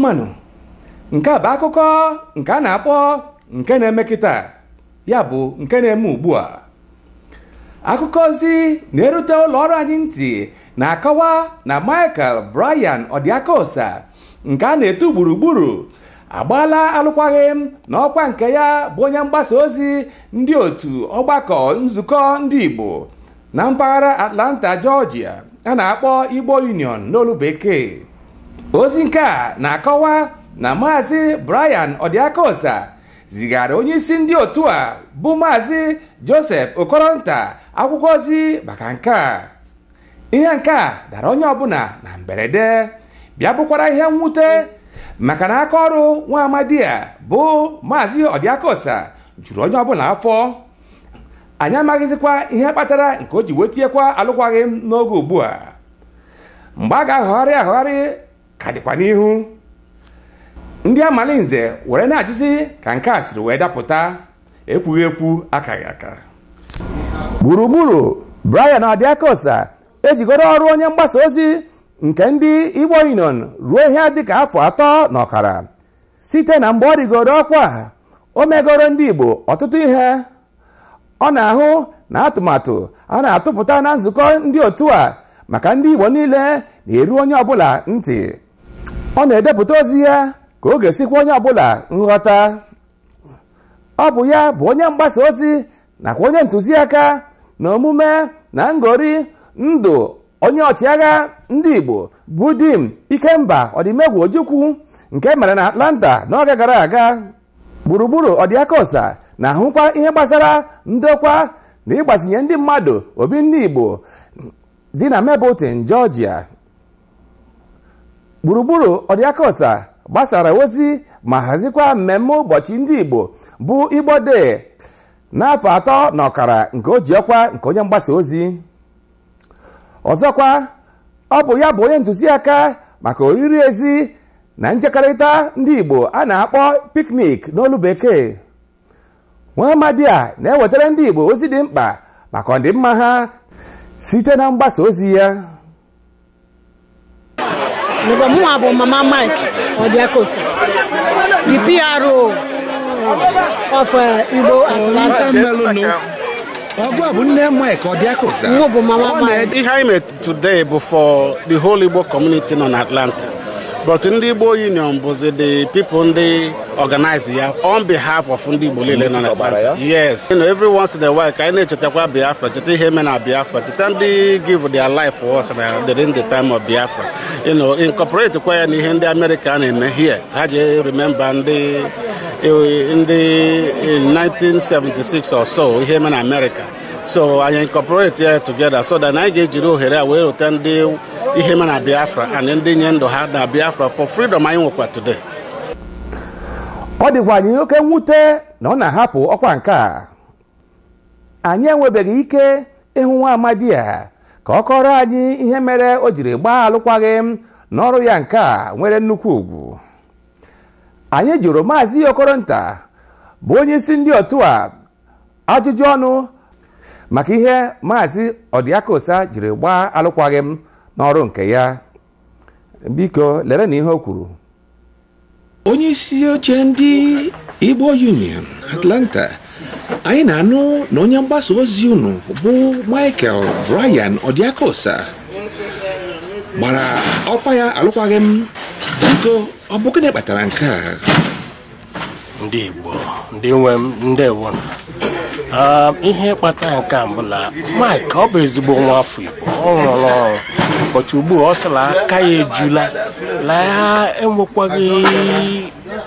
mmanụ nke bụ akụkọ nke a na-akpọ Nkeneme kịta ya bụ Nkeneme ugbu a. Akụkọ ozi na-erute ụlọ ọrụ anyị ntị na-akọwa na Michael Brian Odiakosa nke a na-etu gburugburu agbaala alụkwaghịm n'ọkwa nke ya bụ onye mgbasa ozi ndị otu ọgbakọ nzukọ ndị Igbo na mpaghara Atlanta, Georgia a na-akpọ Igbo Union n'olu bekee. Ozi nke a na-akọwa na Maazị Brian Odiakosa zigara onye isi ndị otu a bụ Maazị Joseph Okoronta akwụkwọ ozi maka nke a. Ihe nke a dara onye ọbụla na mberede, bịa bụkwara ihe mwute maka na aka ọrụ nwa amadi a bụ Maazị Odiakosa juru onye ọbụla afọ. Anyị amaghịzikwa ihe kpatara nke o ji wetiekwa alụkwaghịm n'oge ugbu a. Mgbe a ga-ahọgharị ka dịkwa n'ihu. Ndị amalinze were na-ajụzi ka nke a siri wee dapụta, ekwughị ekwu akaghị aka. Gburugburu Brian Odiakosa ejigoro ọrụ onye mgbasa ozi nke ndị Igbo Union ruo ihe dịka afọ 3 na ọkara. Site na mgbe ọ rigoro ọkwa, o megoro ndị Igbo ọtụtụ ihe. Ọ na-ahụ na atụmatụ a na-atụpụta na nzukọ ndị otu a maka ndị Igbo niile na-eru onye ọbụla ntị. Ọ na-edepụta ozi ya ka ọ ga-esikwa onye ọbụla nghọta. Ọ bụ ya bụ onye mgbasa ozi nakwa onye ntụziaka na omume na ngori ndụ onye ọchịagha ndị Igbo bụ Dim Ikemba Odimegwu Ojukwu nke mere na Atlanta n'oge gara aga. Gburugburu Odiakosa na-ahụkwa ihe gbasara ndokwa na ịgbazinye ndị mmadụ obi ndị Igbo dị na Mapleton, Georgia. Gburugburu Odiakosa gbasara ozi ma hazikwa mmemme ụbọchị ndị Igbo bụ Igbo Day n'afọ 3 na ọkara nke o ji ọkwa nke onye mgbasa ozi. Ọzọkwa, ọ bụ ya bụ onye ntụziaka maka oriri ezi na njekọrịta ndị Igbo a na-akpọ picnic n'olu bekee. Nwa amadi a na-ewetara ndị Igbo ozi dị mkpa maka ọdịmma ha site na mgbasa ozi ya. Mụnwa bụ Mama Mike Odiakosa, the PRO of Igbo Atlanta. Ọgwa bụ nne Mike Odiakosa. Mụ bụ Mama Mike. Ihe anyị met today bụ for the whole Igbo community in Atlanta. But in the Igbo Union was the people they organize here on behalf of the Igbo Atlanta. Yes. You know, every once in a while, I need to take Biafra, to take him and Biafra, to they give their life for us during the time of Biafra. You know, incorporate in the American in here. I remember in 1976 or so, him in America. So I incorporate here together so that I get you here we attend the him and Biafra and then the end had Biafra for freedom I work today. Ọ dịkwa anyị oke mwute na ọ na-ahapụ ọkwa nke a. Anyị enwebeghị ike ịhụ nwa amadi a ka ọ kọrọ anyị ihe mere o jiri gbaa alụkwaghịm n'ọrụ ya nke a nwere nnukwu ugwu. Anyị jụrụ Maazị Okoronta bụ onye isi ndị otu a ajụjụ ọnụ maka ihe Maazị Odiakosa jiri gbaa alụkwaghịm n'ọrụ nke ya. Biko lere na ihe o kwuru. Onye isi oche ndị Igbo Union Atlanta, anyị na-anụ na onye mgbasa ozi unu bụ Michael Brian Odiakosa gbara ọkwa ya alụkwaghịm. Biko ọ bụ gịnị kpatara nke a? Ndị Igbo, ndị nwe m, ndewo. Ihe kpatara nke a mbụla Mike ọ bụ ezigbo nwa afọ Igbo, ọ rụrụ ọrụ ụbọchị ugbu ọ sịla aka ya ejula la ya enwekwaghị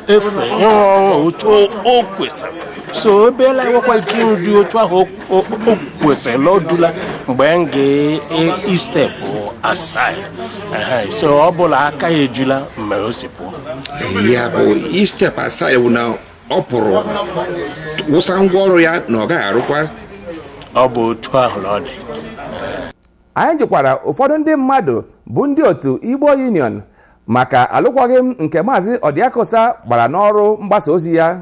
efe ịrụ ọrụ otu o kwesịrị. So ebeela enwekwa ike ịrụdị otu ahụ o kwesịrị na odula mgbe m ga-istepụ aside. So ọ bụla aka ya ejula mere o si pụọ. Ya bụ istep aside bụ na ọ pụrụ wụsa ngwa ọrụ ya na ọ gaghị arụkwa. Ọ bụ otu ahụ na ọ dị. Anyị jụkwara ụfọdụ ndị mmadụ bụ ndị otu Igbo Union maka alụkwaghịm nke Maazị Odiakosa gbara n'ọrụ mgbasa ozi ya.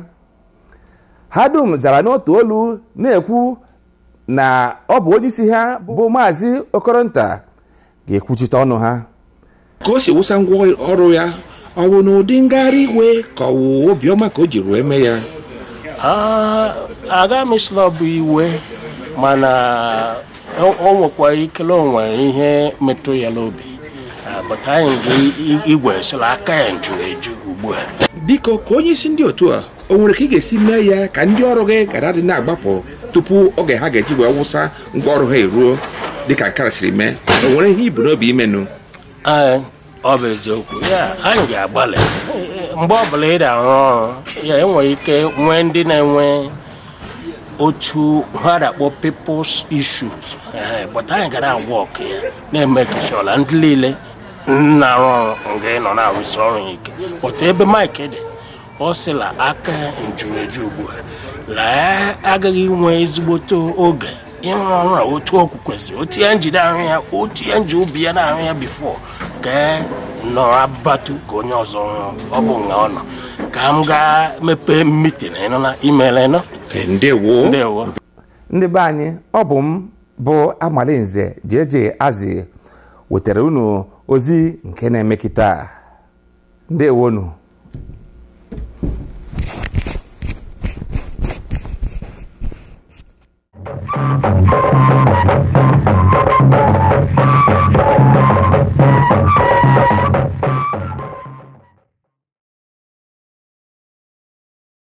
Ha dum zara n'otu olu na-ekwu na ọ bụ onye isi ha bụ Maazị Okoronta ga-ekwuchite ọnụ ha. Ka o si wụsa ngwa ọrụ ya ọ bụ n'ụdị ngagharị iwe ka ọ wụ obiọma ka o jiri wee mee ya? Aga m esi na ọ bụ iwe, mana o nwekwa ikele onwe ihe metụ ya n'obi. But anyị igwe sịrị aka ya njuru eju ugbu a. Biko ka onye isi ndị otu a o nwere ka ị ga-esi mee ya ka ndị ọrụ gị gara dị na-agbapụ tupu oge ha ga-eji wee wụsa ngwa ọrụ ha eruo dịka nkara siri mee? O nwere ihe ibu n'obi imenụ? Ọ bụ eziokwu ya, anyị ga-agbalị mgbe ọbụla ị na-arụ ọrụ ya. Enwere ike nwee ndị na-enwe otu ha na-akpọ people's issues, but anyị ga na-agwa ọka ya na-eme kishọla ndị niile na-arụ ọrụ nga ị nọ na-arụsi ọrụ ike. But ebe Mike dị, ọ sịla aka njuru eju ugbu a, lee agaghị inwe ezigbote oge ịrụ ọrụ a otu okwu kwesịrị, otu ya njide ahụ ya, otu ya nji obi ya na-ahụ ya bifo ka nọrọ abatu ka onye ọzọ ọ bụ nga ọ nọ. Ka m ga-mepe mitin ịnọ na imele nọ. Ndewo. Ndị be anyị, ọ bụ m bụ Amalinze JJ Azị wetara unu ozi nke na-eme kịta. Ndewonu.